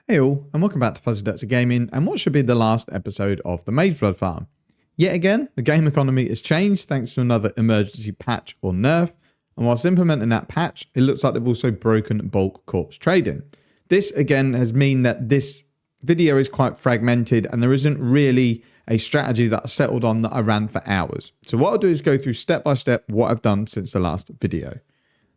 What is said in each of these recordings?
Hey all, and welcome back to Fuzzy Ducks of Gaming and what should be the last episode of the Mageblood farm. Yet again, the game economy has changed thanks to another emergency patch or nerf, and whilst implementing that patch, it looks like they've also broken bulk corpse trading. This again has meant that this video is quite fragmented and there isn't really a strategy that I settled on that I ran for hours. So what I'll do is go through step by step what I've done since the last video.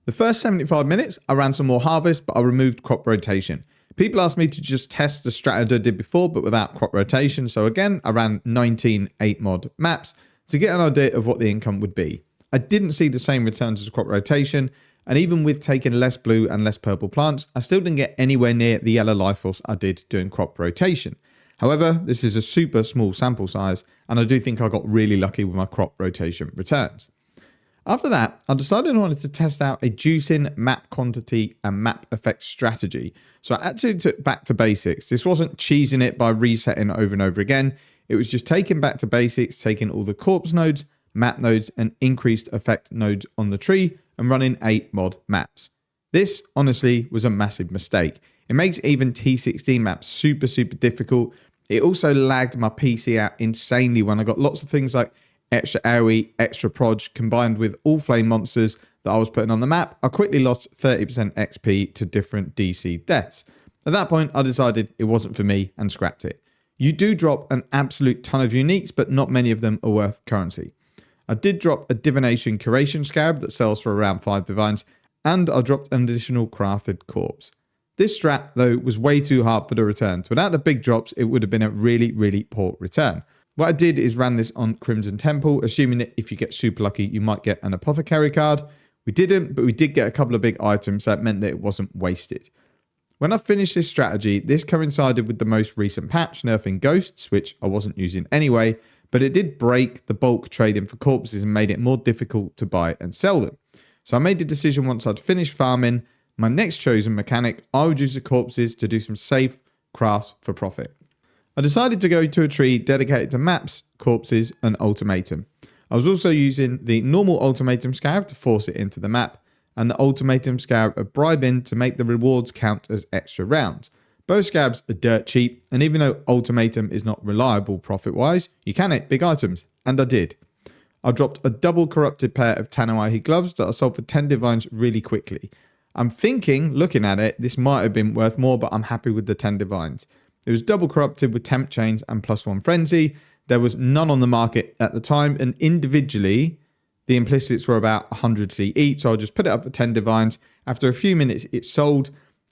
The first 75 minutes, I ran some more harvest, but I removed crop rotation. People asked me to just test the strategy I did before, but without crop rotation. So again, I ran 19 8-mod maps to get an idea of what the income would be. I didn't see the same returns as crop rotation. And even with taking less blue and less purple plants, I still didn't get anywhere near the yellow life force I did doing crop rotation. However, this is a super small sample size, and I do think I got really lucky with my crop rotation returns. After that, I decided I wanted to test out a juicing, map quantity, and map effect strategy. So I actually took back to basics. This wasn't cheesing it by resetting over and over again. It was just taking back to basics, taking all the corpse nodes, map nodes, and increased effect nodes on the tree and running 8-mod maps. This, honestly, was a massive mistake. It makes even T16 maps super difficult. It also lagged my PC out insanely when I got lots of things like extra AoE, extra proj, combined with all flame monsters that I was putting on the map. I quickly lost 30% XP to different DC deaths. At that point, I decided it wasn't for me and scrapped it. You do drop an absolute ton of uniques, but not many of them are worth currency. I did drop a divination curation scarab that sells for around 5 divines, and I dropped an additional crafted corpse. This strat, though, was way too hard for the returns. Without the big drops, it would have been a really poor return. What I did is ran this on Crimson Temple, assuming that if you get super lucky, you might get an apothecary card. We didn't, but we did get a couple of big items, so it meant that it wasn't wasted. When I finished this strategy, this coincided with the most recent patch, nerfing ghosts, which I wasn't using anyway, but it did break the bulk trading for corpses and made it more difficult to buy and sell them. So I made the decision once I'd finished farming my next chosen mechanic, I would use the corpses to do some safe crafts for profit. I decided to go to a tree dedicated to maps, corpses, and ultimatum. I was also using the normal ultimatum scarab to force it into the map, and the ultimatum scarab of bribing to make the rewards count as extra rounds. Both scarabs are dirt cheap, and even though ultimatum is not reliable profit-wise, you can hit big items, and I did. I dropped a double corrupted pair of Tanawaihi gloves that I sold for 10 divines really quickly. I'm thinking, looking at it, this might have been worth more, but I'm happy with the 10 divines. It was double corrupted with temp chains and +1 frenzy. There was none on the market at the time, and individually, the implicits were about 100C each, so I'll just put it up for 10 divines. After a few minutes, it sold.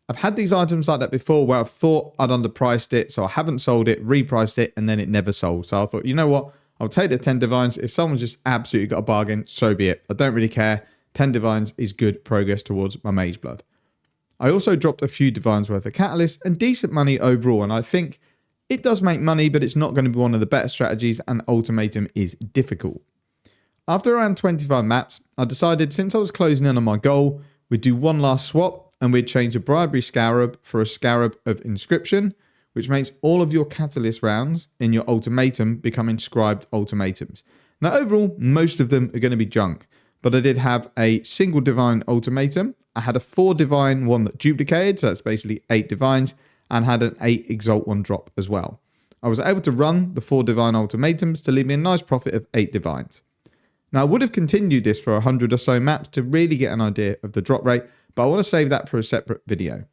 I've had these items like that before where I've thought I'd underpriced it, so I haven't sold it, repriced it, and then it never sold. So I thought, you know what? I'll take the 10 divines. If someone's just absolutely got a bargain, so be it. I don't really care. 10 divines is good progress towards my Mageblood. I also dropped a few divines worth of catalyst and decent money overall, and I think it does make money, but it's not going to be one of the better strategies, and ultimatum is difficult. After around 25 maps, I decided since I was closing in on my goal, we'd do one last swap and we'd change a bribery scarab for a scarab of inscription, which makes all of your catalyst rounds in your ultimatum become inscribed ultimatums. Now overall, most of them are going to be junk, but I did have a single divine ultimatum. I had a 4 divine one that duplicated, so that's basically 8 divines, and had an 8 exalt one drop as well. I was able to run the 4 divine ultimatums to leave me a nice profit of 8 divines. Now I would have continued this for 100 or so maps to really get an idea of the drop rate, but I want to save that for a separate video.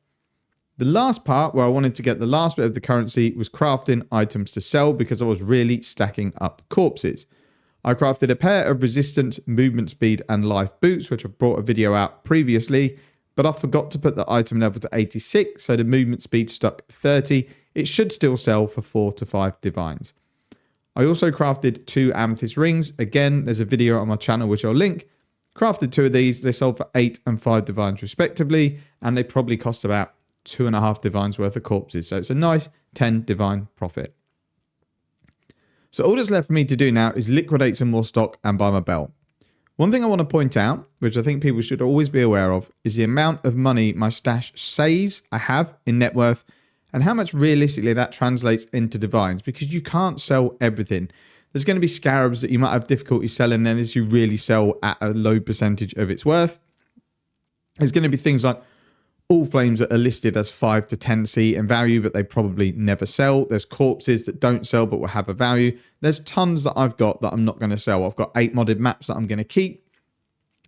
The last part where I wanted to get the last bit of the currency was crafting items to sell because I was really stacking up corpses. I crafted a pair of resistance, movement speed, and life boots, which I've brought a video out previously, but I forgot to put the item level to 86, so the movement speed stuck 30. It should still sell for 4 to 5 divines. I also crafted 2 amethyst rings. Again, there's a video on my channel which I'll link. Crafted 2 of these. They sold for 8 and 5 divines respectively, and they probably cost about 2.5 divines worth of corpses. So it's a nice 10 divine profit. So all that's left for me to do now is liquidate some more stock and buy my belt. One thing I want to point out, which I think people should always be aware of, is the amount of money my stash says I have in net worth and how much realistically that translates into divines, because you can't sell everything. There's going to be scarabs that you might have difficulty selling then as you really sell at a low percentage of its worth. There's going to be things like All flames that are listed as 5 to 10C in value, but they probably never sell. There's corpses that don't sell but will have a value. There's tons that I've got that I'm not going to sell. I've got 8 modded maps that I'm going to keep.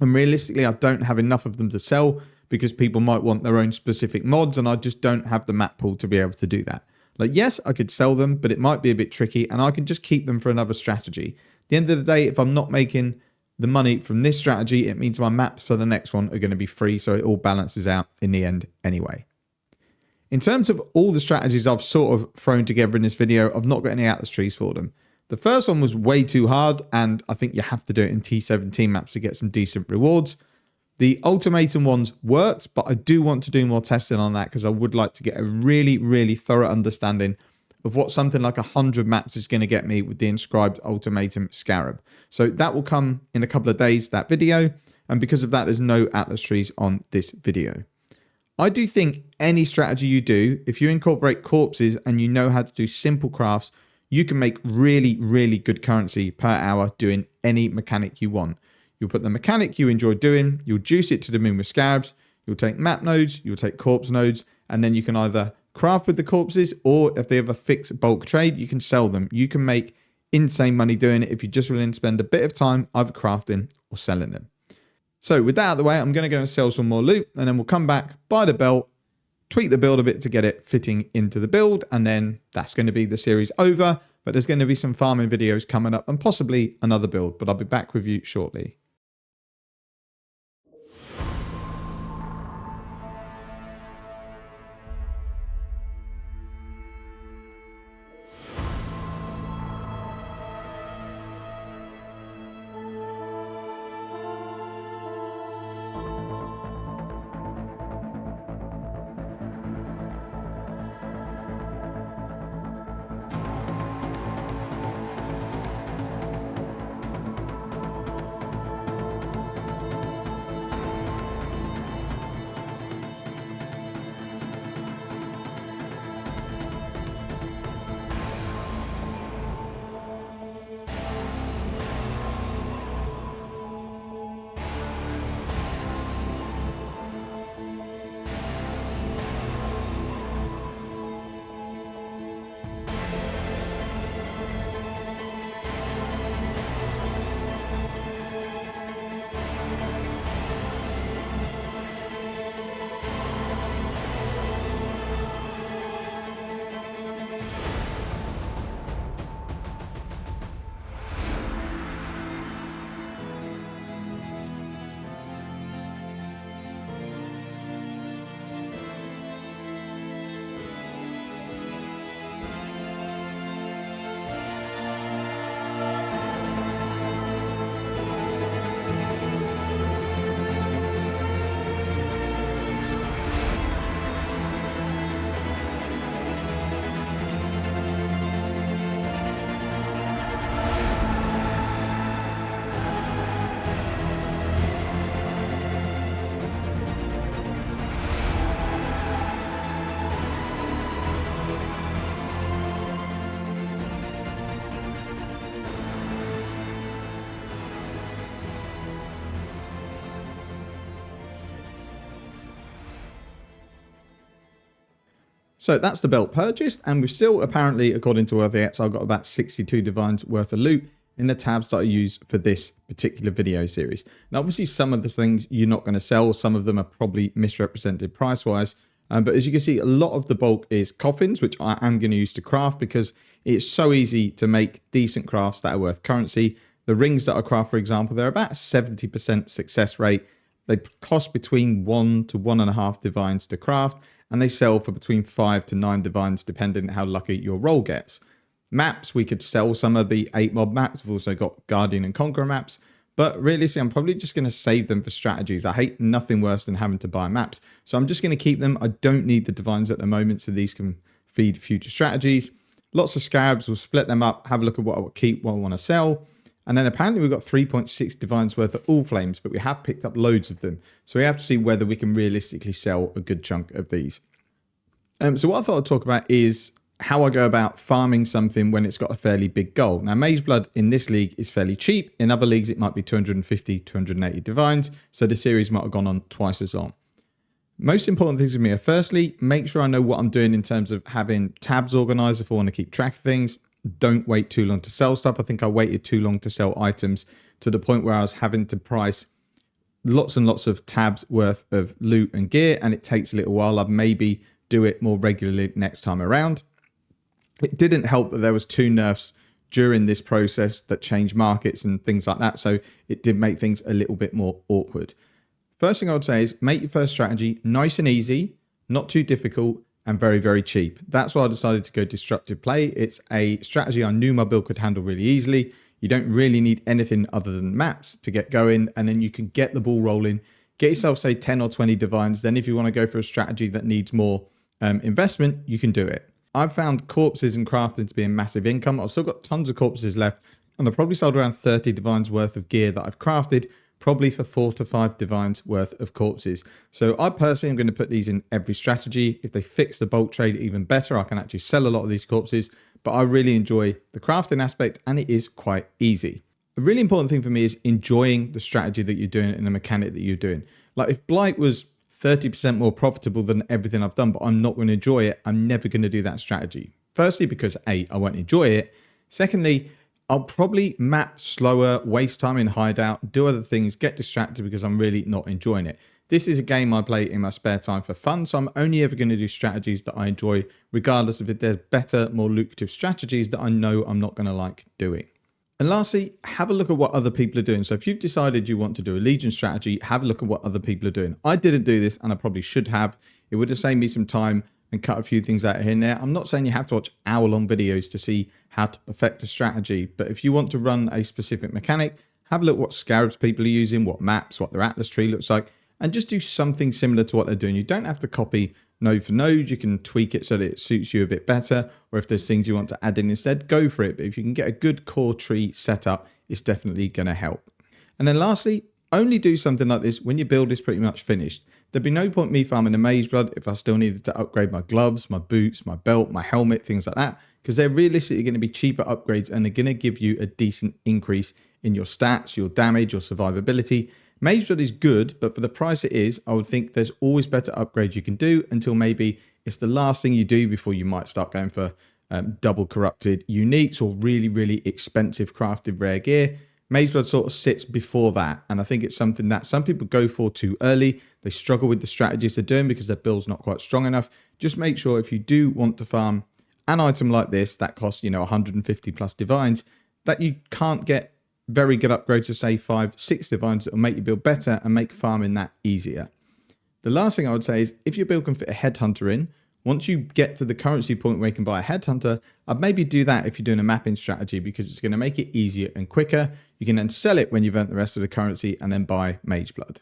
And realistically, I don't have enough of them to sell because people might want their own specific mods and I just don't have the map pool to be able to do that. Like, yes, I could sell them, but it might be a bit tricky and I can just keep them for another strategy. At the end of the day, if I'm not making the money from this strategy, it means my maps for the next one are going to be free, so it all balances out in the end anyway. In terms of all the strategies I've sort of thrown together in this video, I've not got any atlas trees for them. The first one was way too hard, and I think you have to do it in T17 maps to get some decent rewards. The Ultimatum ones worked, but I do want to do more testing on that because I would like to get a really, really thorough understanding of what something like 100 maps is going to get me with the inscribed Ultimatum Scarab. So that will come in a couple of days, that video. And because of that, there's no atlas trees on this video. I do think any strategy you do, if you incorporate corpses and you know how to do simple crafts, you can make really, really good currency per hour doing any mechanic you want. You'll put the mechanic you enjoy doing, you'll juice it to the moon with scarabs, you'll take map nodes, you'll take corpse nodes, and then you can either craft with the corpses, or if they have a fixed bulk trade, you can sell them. You can make insane money doing it if you're just willing to spend a bit of time either crafting or selling them. So with that out of the way, I'm going to go and sell some more loot, and then we'll come back, buy the belt, tweak the build a bit to get it fitting into the build, and then that's going to be the series over. But there's going to be some farming videos coming up and possibly another build, but I'll be back with you shortly. So that's the belt purchased, and we've still apparently, according to Worthy X, I've got about 62 divines worth of loot in the tabs that I use for this particular video series. Now, obviously, some of the things you're not going to sell. Some of them are probably misrepresented price-wise. But as you can see, a lot of the bulk is coffins, which I am going to use to craft because it's so easy to make decent crafts that are worth currency. The rings that I craft, for example, they're about 70% success rate. They cost between 1 to 1.5 divines to craft, and they sell for between 5 to 9 divines, depending on how lucky your roll gets. Maps, we could sell some of the 8 mob maps. We've also got Guardian and Conqueror maps, but realistically, I'm probably just going to save them for strategies. I hate nothing worse than having to buy maps, so I'm just going to keep them. I don't need the divines at the moment, so these can feed future strategies. Lots of scarabs, we'll split them up, have a look at what I will keep, what I want to sell. And then apparently we've got 3.6 divines worth of all flames, but we have picked up loads of them. So we have to see whether we can realistically sell a good chunk of these. So what I thought I'd talk about is how I go about farming something when it's got a fairly big goal. Now, Mageblood in this league is fairly cheap. In other leagues, it might be 250, 280 divines. So the series might have gone on twice as long. Most important things for me are, firstly, make sure I know what I'm doing in terms of having tabs organized if I want to keep track of things. Don't wait too long to sell stuff. I think I waited too long to sell items to the point where I was having to price lots and lots of tabs worth of loot and gear, and it takes a little while. I'd maybe do it more regularly next time around. It didn't help that there was 2 nerfs during this process that changed markets and things like that, so it did make things a little bit more awkward. First thing I would say is make your first strategy nice and easy, not too difficult, and very, very cheap. That's why I decided to go destructive play. It's a strategy I knew my build could handle really easily. You don't really need anything other than maps to get going, and then you can get the ball rolling. Get yourself, say, 10 or 20 divines. Then if you want to go for a strategy that needs more investment, you can do it. I've found corpses and crafting to be a massive income. I've still got tons of corpses left, and I've probably sold around 30 divines worth of gear that I've crafted, probably for 4 to 5 divines worth of corpses. So I personally am going to put these in every strategy. If they fix the bulk trade even better, I can actually sell a lot of these corpses, but I really enjoy the crafting aspect, and it is quite easy. The really important thing for me is enjoying the strategy that you're doing and the mechanic that you're doing. Like if Blight was 30% more profitable than everything I've done, but I'm not going to enjoy it, I'm never going to do that strategy. Firstly, because A, I won't enjoy it. Secondly, I'll probably map slower, waste time in hideout, do other things, get distracted because I'm really not enjoying it. This is a game I play in my spare time for fun, so I'm only ever going to do strategies that I enjoy, regardless of if there's better, more lucrative strategies that I know I'm not going to like doing. And lastly, have a look at what other people are doing. So if you've decided you want to do a Legion strategy, have a look at what other people are doing. I didn't do this, and I probably should have. It would have saved me some time and cut a few things out here and there. I'm not saying you have to watch hour-long videos to see how to perfect a strategy, but if you want to run a specific mechanic, have a look what scarabs people are using, what maps, what their atlas tree looks like, and just do something similar to what they're doing. You don't have to copy node for node. You can tweak it so that it suits you a bit better, or if there's things you want to add in instead, go for it. But if you can get a good core tree set up, it's definitely going to help. And then lastly, only do something like this when your build is pretty much finished. There'd be no point me farming a Mageblood if I still needed to upgrade my gloves, my boots, my belt, my helmet, things like that, because they're realistically going to be cheaper upgrades and they're going to give you a decent increase in your stats, your damage, your survivability. Mageblood is good, but for the price it is, I would think there's always better upgrades you can do until maybe it's the last thing you do before you might start going for double corrupted uniques or really, really expensive crafted rare gear. Mageblood sort of sits before that, and I think it's something that some people go for too early. They struggle with the strategies they're doing because their build's not quite strong enough. Just make sure if you do want to farm an item like this that costs, 150 plus divines, that you can't get very good upgrades to say 5-6 divines that will make your build better and make farming that easier. The last thing I would say is if your build can fit a headhunter in, once you get to the currency point where you can buy a headhunter, I'd maybe do that if you're doing a mapping strategy because it's going to make it easier and quicker. You can then sell it when you've earned the rest of the currency and then buy Mageblood.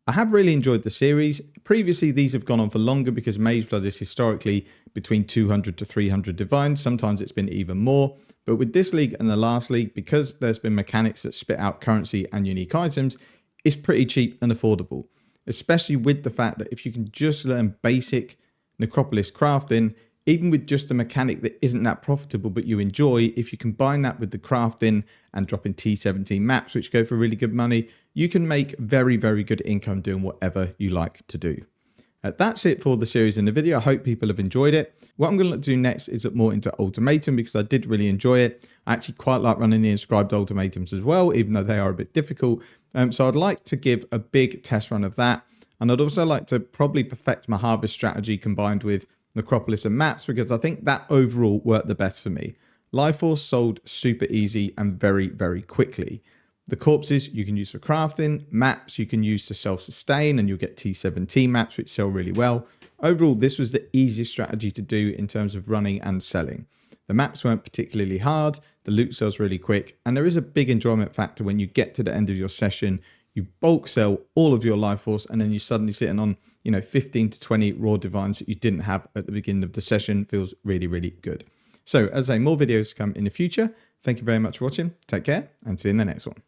I have really enjoyed the series. Previously, these have gone on for longer because Mageblood is historically between 200 to 300 divines. Sometimes it's been even more. But with this league and the last league, because there's been mechanics that spit out currency and unique items, it's pretty cheap and affordable. Especially with the fact that if you can just learn basic Necropolis crafting, even with just a mechanic that isn't that profitable but you enjoy, if you combine that with the crafting and dropping T17 maps, which go for really good money, you can make very, very good income doing whatever you like to do. That's it for the series in the video. I hope people have enjoyed it. What I'm going to do next is look more into Ultimatum because I did really enjoy it. I actually quite like running the inscribed ultimatums as well, even though they are a bit difficult. So I'd like to give a big test run of that. And I'd also like to probably perfect my harvest strategy combined with Necropolis and maps because I think that overall worked the best for me. Life Force sold super easy and very, very quickly. The corpses you can use for crafting, maps you can use to self-sustain and you'll get T17 maps which sell really well. Overall, this was the easiest strategy to do in terms of running and selling. The maps weren't particularly hard, the loot sells really quick, and there is a big enjoyment factor when you get to the end of your session, you bulk sell all of your Life Force and then you're suddenly sitting on 15 to 20 raw divines that you didn't have at the beginning of the session. Feels really, really good. So as I say, more videos come in the future. Thank you very much for watching. Take care and see you in the next one.